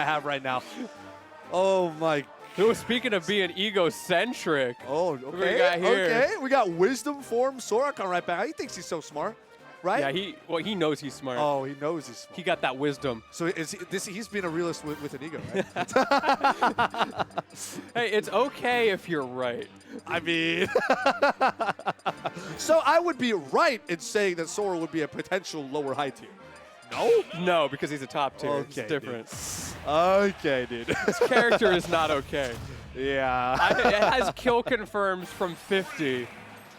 I have right now. Oh my. Ooh, speaking of being egocentric. Oh, What okay. we got here? Okay, we got Wisdom Form Sora coming right back. He thinks he's so smart, right? Yeah, he knows he's smart. Oh, he knows he's smart. He got that wisdom. So he's being a realist with an ego, right? Hey, it's okay if you're right. I mean, so I would be right in saying that Sora would be a potential lower high tier. No? No, because he's a top tier. Okay, it's different. Dude. Okay, dude. His character is not okay. Yeah. It has kill confirms from 50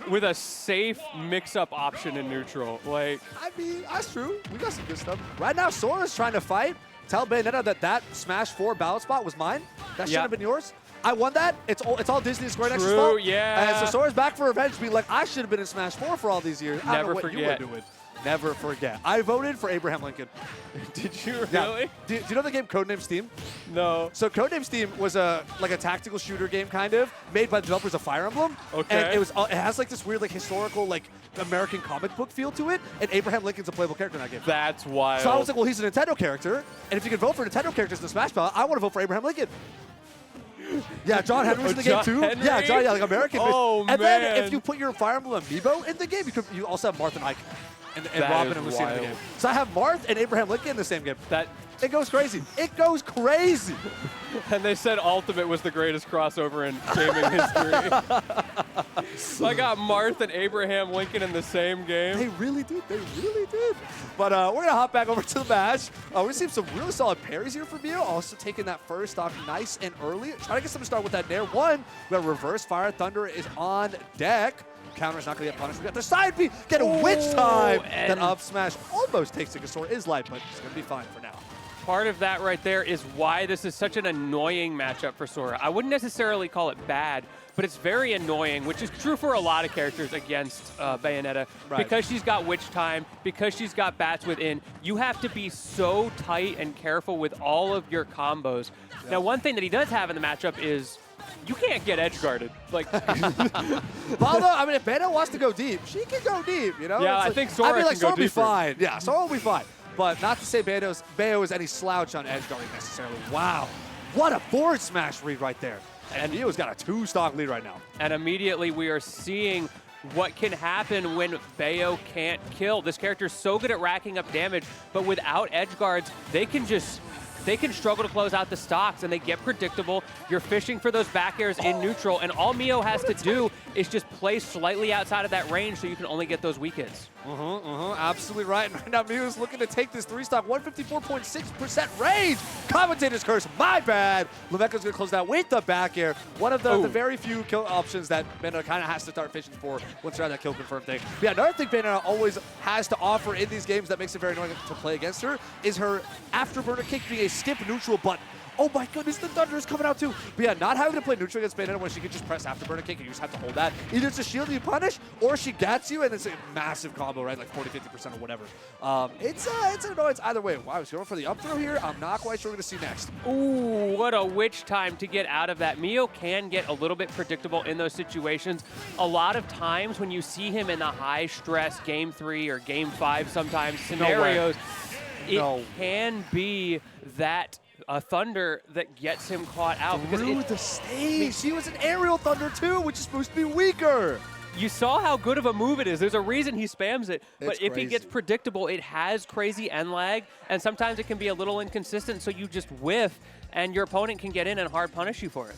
with a safe mix-up option in neutral. Like, I mean, that's true. We got some good stuff. Right now, Sora's trying to fight. Tell Bayonetta that Smash 4 ballot spot was mine. That shouldn't have been yours. I won that. It's all Disney and Square Enix's fault. Yeah. And so Sora's back for revenge, being like, I should have been in Smash 4 for all these years. I don't Never know what forget. you were doing. Never forget. I voted for Abraham Lincoln. did you really? Yeah. Do you know the game Codename Steam? No. So Codename Steam was a tactical shooter game kind of made by the developers of Fire Emblem. Okay. And it has like this weird historical American comic book feel to it. And Abraham Lincoln's a playable character in that game. That's wild. So I was like, well, he's a Nintendo character, and if you can vote for Nintendo characters in the Smash ballot, I want to vote for Abraham Lincoln. Yeah, John Henry was in the game too. Henry? Yeah, John, like American. Oh, and man. then if you put your Fire Emblem amiibo in the game, you also have Marth and Ike and Robin and Lucy in the game. So I have Marth and Abraham Lincoln in the same game. It goes crazy. It goes crazy. And they said Ultimate was the greatest crossover in gaming history. So I got Marth and Abraham Lincoln in the same game. They really did. They really did. But we're going to hop back over to the match. We're seeing some really solid parries here from Mio. Also taking that first stock nice and early. Trying to get some start with that Nair. One, we got Reverse Fire. Thunder is on deck. Counter's not going to get punished. We got the side B. Get a witch time. That up smash almost takes it. Sora is light, but it's going to be fine for now. Part of that right there is why this is such an annoying matchup for Sora. I wouldn't necessarily call it bad, but it's very annoying, which is true for a lot of characters against Bayonetta. Right. Because she's got Witch Time, because she's got Bats Within, you have to be so tight and careful with all of your combos. Yep. Now, one thing that he does have in the matchup is you can't get edge guarded. Like, although, I mean, if Bayonetta wants to go deep, she can go deep, you know? Yeah, I think Sora can go Sora will be deeper. fine. Yeah, Sora will be fine. But not to say Bayo is any slouch on edge guarding necessarily. Wow. What a forward smash read right there. And Mio's got a 2-stock lead right now. And immediately we are seeing what can happen when Bayo can't kill. This character is so good at racking up damage, but without edge guards, they can struggle to close out the stocks, and they get predictable. You're fishing for those back airs in neutral, and all Mio has to do is just play slightly outside of that range so you can only get those weak hits. Absolutely right. And right now, Mio's looking to take this 3-stock, 154.6% range. Commentator's curse, my bad. Lumeckos going to close that with the back air. One of the very few kill options that Bayonetta kind of has to start fishing for once you're on that kill confirm thing. But yeah, another thing Bayonetta always has to offer in these games that makes it very annoying to play against her is her afterburner kick being a skip neutral button. Oh my goodness, the Thunder is coming out too. But yeah, not having to play neutral against Bayonetta when she can just press afterburner kick and you just have to hold that. Either it's a shield you punish, or she gets you and it's a massive combo, right? Like 40-50% or whatever. It's an annoyance either way. Wow, he's going for the up throw here. I'm not quite sure we're going to see next. Ooh, what a witch time to get out of that. Mio can get a little bit predictable in those situations. A lot of times when you see him in the high stress game 3 or game 5 sometimes scenarios, it can be that a Thunder that gets him caught out. Through the stage. She was an aerial Thunder too, which is supposed to be weaker. You saw how good of a move it is. There's a reason he spams it. But It's if he crazy. gets predictable, it has crazy end lag, and sometimes it can be a little inconsistent, so you just whiff, and your opponent can get in and hard punish you for it.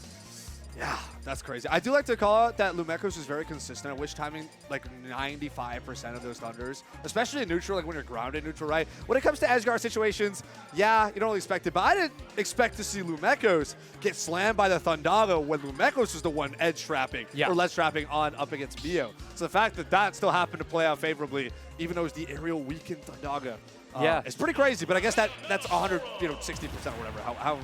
Yeah, that's crazy. I do like to call out that Lumeckos is very consistent at witch timing, like 95% of those Thunders, especially in neutral, like when you're grounded neutral, right? When it comes to edge guard situations, yeah, you don't really expect it, but I didn't expect to see Lumeckos get slammed by the Thundaga when Lumeckos was the one edge trapping, or ledge trapping on up against Mio. So the fact that that still happened to play out favorably, even though it's the aerial weakened Thundaga, it's pretty crazy, but I guess that's 100, 60% or whatever. How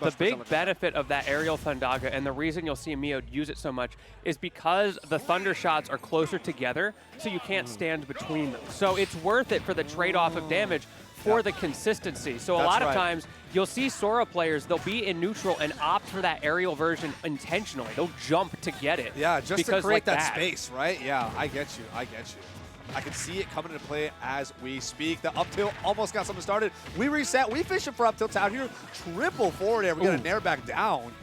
the big benefit of that aerial Thundaga, and the reason you'll see Mio use it so much, is because the Thunder shots are closer together, so you can't stand between them. So it's worth it for the trade-off of damage for the consistency. So a lot of times, you'll see Sora players, they'll be in neutral and opt for that aerial version intentionally. They'll jump to get it. Yeah, just to create like that space, right? Yeah, I get you. I can see it coming into play as we speak. The up tilt almost got something started. We reset. We fishing for up tilts out here. Triple forward air. We got a nair back down.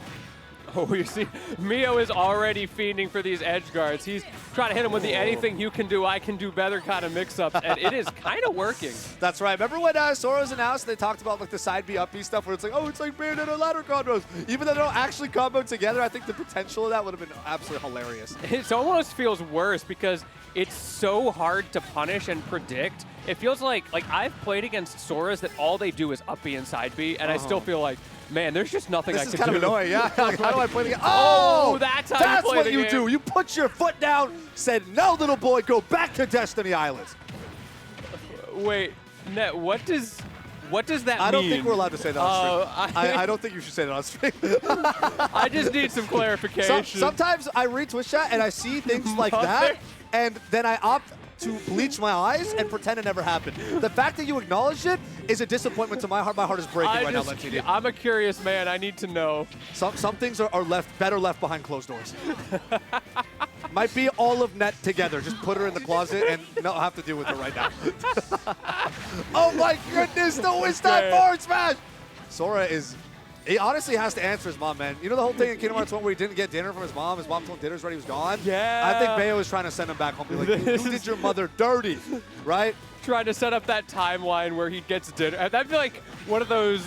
Oh, you see, Mio is already fiending for these edge guards. He's trying to hit him with the anything you can do, I can do better kind of mix-ups, and it is kind of working. That's right. Remember when Sora was announced, they talked about like the side B, up B stuff where it's like, oh, it's like Bayonetta ladder combos. Even though they don't actually combo together, I think the potential of that would have been absolutely hilarious. It almost feels worse because it's so hard to punish and predict. It feels like I've played against Soras that all they do is up B and side B, and I still feel like, man, there's just nothing I can do. This is kind of annoying, yeah. Like, how do I play the game? Oh, that's how you play what the you game. do. You put your foot down, said, no, little boy, go back to Destiny Islands. Wait, Net, what does that mean? I don't think we're allowed to say that on stream. I don't think you should say that on stream. I just need some clarification. Sometimes I read Twitch chat and I see things like that, and then I opt to bleach my eyes and pretend it never happened. The fact that you acknowledged it is a disappointment to my heart. My heart is breaking right now, LTD. I'm a curious man. I need to know. Some things are better left behind closed doors. Might be all of Net together. Just put her in the closet and not have to deal with her right now. Oh my goodness, the Wisdom forward smash! Sora is... He honestly has to answer his mom, man. You know the whole thing in Kingdom Hearts 1 where he didn't get dinner from his mom? His mom told him dinner's ready, he was gone? Yeah. I think Bayo was trying to send him back home. Be like, you did your mother dirty, right? Trying to set up that timeline where he gets dinner. That'd be like one of those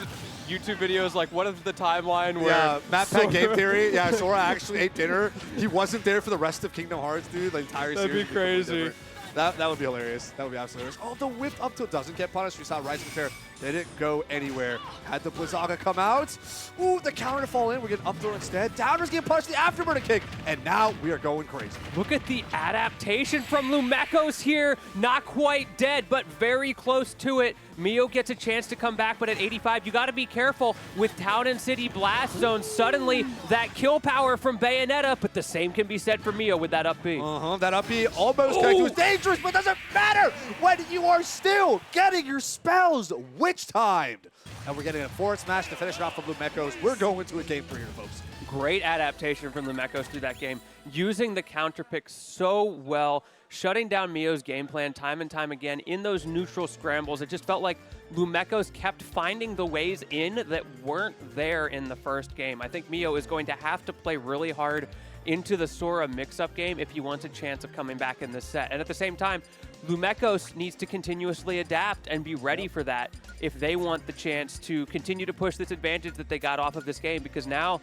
YouTube videos, like what if the timeline where... Yeah, Matt Pet Game Theory. Yeah, Sora actually ate dinner. He wasn't there for the rest of Kingdom Hearts, dude. The entire series. That'd be crazy. That would be hilarious. That would be absolutely hilarious. Oh, the whip up tilt doesn't get punished. We saw Rising Fair. They didn't go anywhere. Had the Blizzaga come out. Ooh, the counter to fall in. We're getting up throw instead. Downers getting punished the afterburner kick. And now we are going crazy. Look at the adaptation from Lumeckos here. Not quite dead, but very close to it. Mio gets a chance to come back, but at 85, you got to be careful with Town and City Blast Zone. Suddenly, that kill power from Bayonetta, but the same can be said for Mio with that up B. That up B almost connected. Was dangerous, but doesn't matter when you are still getting your spells witch-timed. And we're getting a forward smash to finish it off from Lumeckos. We're going to a game for here, folks. Great adaptation from Lumeckos through that game, using the counter pick so well, shutting down Mio's game plan time and time again in those neutral scrambles. It just felt like Lumeckos kept finding the ways in that weren't there in the first game. I think Mio is going to have to play really hard into the Sora mix-up game if he wants a chance of coming back in this set. And at the same time, Lumeckos needs to continuously adapt and be ready for that if they want the chance to continue to push this advantage that they got off of this game, because now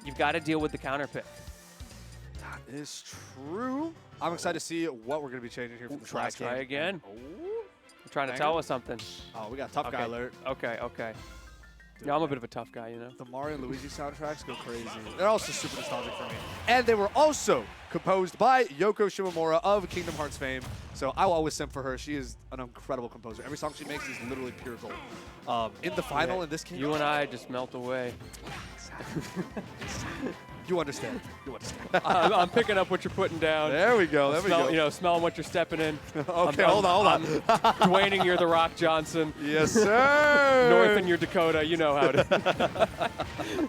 you've got to deal with the counter pick. That is true. I'm excited to see what we're going to be changing here from the last game. Try again. Oh. You're trying to tell us something. Oh, we got tough guy alert. Okay. Yeah, I'm a bit of a tough guy, you know. The Mario and Luigi soundtracks go crazy. They're also super nostalgic for me. And they were also composed by Yoko Shimomura of Kingdom Hearts fame. So I will always simp for her. She is an incredible composer. Every song she makes is literally pure gold. In the final, in this game, you and I just melt away. You understand. You understand. I'm picking up what you're putting down. There we go. There we go. You know, smelling what you're stepping in. Okay, hold on. Dwayning, you're the Rock Johnson. Yes, sir. North and you're Dakota. You know how to.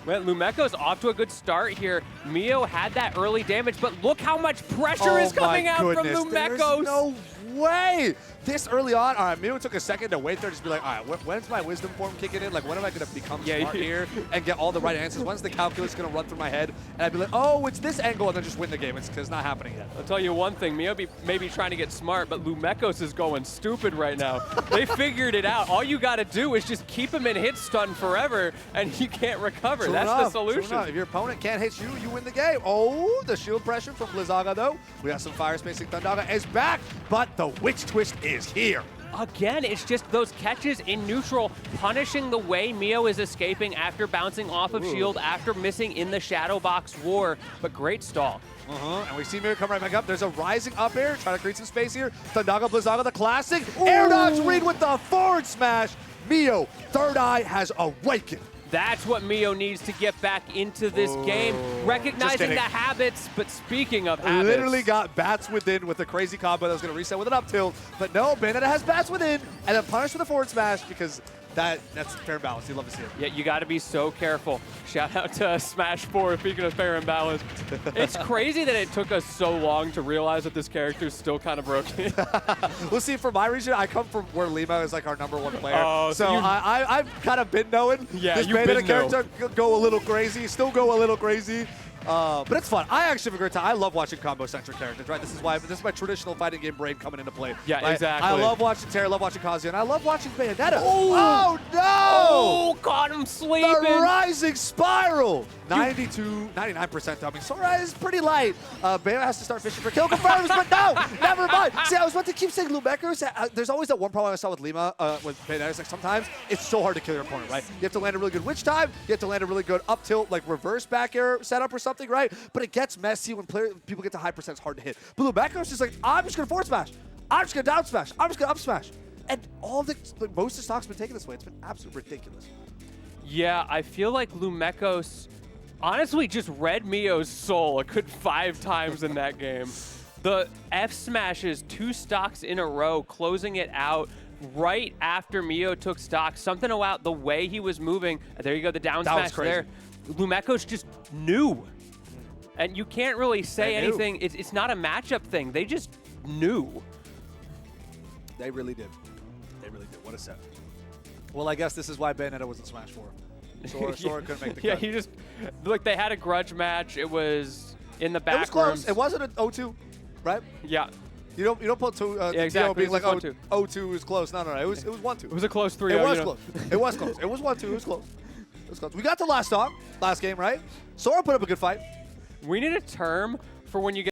Well, Lumeckos off to a good start here. Mio had that early damage, but look how much pressure is coming out from Lumeckos. There's no way. This early on, all right, Mio took a second to wait there, just be like, all right, when's my wisdom form kicking in? Like, when am I going to become smart here and get all the right answers? When's the calculus going to run through my head? And I'd be like, oh, it's this angle, and then just win the game. It's not happening yet. I'll tell you one thing. Mio may be trying to get smart, but Lumeckos is going stupid right now. They figured it out. All you got to do is just keep him in hit stun forever, and he can't recover. That's the solution. If your opponent can't hit you, you win the game. Oh, the shield pressure from Blizzaga, though. We got some fire spacing. Thundaga is back, but the witch twist is here. Again, it's just those catches in neutral, punishing the way Mio is escaping after bouncing off of shield, after missing in the shadow box war, but great stall. And we see Mio come right back up. There's a rising up air, trying to create some space here. Thundaga, Blizzaga, the classic. Air dodge read with the forward smash. Mio, third eye has awakened. That's what Mio needs to get back into this game, recognizing the habits, but speaking of habits. Literally got bats within with a crazy combo that was going to reset with an up tilt, but no, Bayonetta has bats within, and then punished with a forward smash because That's fair and balanced. You love to see it. Yeah, you got to be so careful. Shout out to Smash 4, speaking of fair and balanced. It's crazy that it took us so long to realize that this character is still kind of broken. We'll see, for my region, I come from where Lima is like our #1 player. Oh, so I've kind of been knowing this Bayonetta character go a little crazy, still go a little crazy. But it's fun. I actually have a great time. I love watching combo-centric characters, right? This is my traditional fighting game brain coming into play. Yeah, right? exactly. I love watching Terry, I love watching Kazuya, and I love watching Bayonetta. Oh, no! Oh, caught him sleeping. The rising spiral. 99% though. I mean, Sora is pretty light. Bayo has to start fishing for kill confirms, but no, never mind. See, I was about to keep saying Lumeckos. There's always that one problem I saw with Lima, with Bayonetta. It's like sometimes it's so hard to kill your opponent, right? You have to land a really good witch time. You have to land a really good up tilt, like reverse back air setup or something, right? But it gets messy when people get to high percent. It's hard to hit. But Lumeckos is like, I'm just gonna forward smash. I'm just gonna down smash. I'm just gonna up smash. And most of the stock's been taken this way. It's been absolutely ridiculous. Yeah, I feel like Lumeckos honestly just read Mio's soul a good 5 times in that game. The F smashes 2 stocks in a row, closing it out right after Mio took stock. Something about the way he was moving. There you go, the down smash there. Lumeckos just knew. And you can't really say anything. It's not a matchup thing. They just knew. They really did. They really did. What a set. Well, I guess this is why Bayonetta was in Smash 4. Sora couldn't make the cut. Yeah, he just, like, they had a grudge match. It was in the back It was close. It wasn't an 0-2, right? Yeah. You don't put two. Yeah, exactly. Being like 0-2. 0-2 is close. No. It was 1-2. It was a close 3-0. It was close. It was close. It was 1-2. It was close. It was close. We got to last game, right? Sora put up a good fight. We need a term for when you get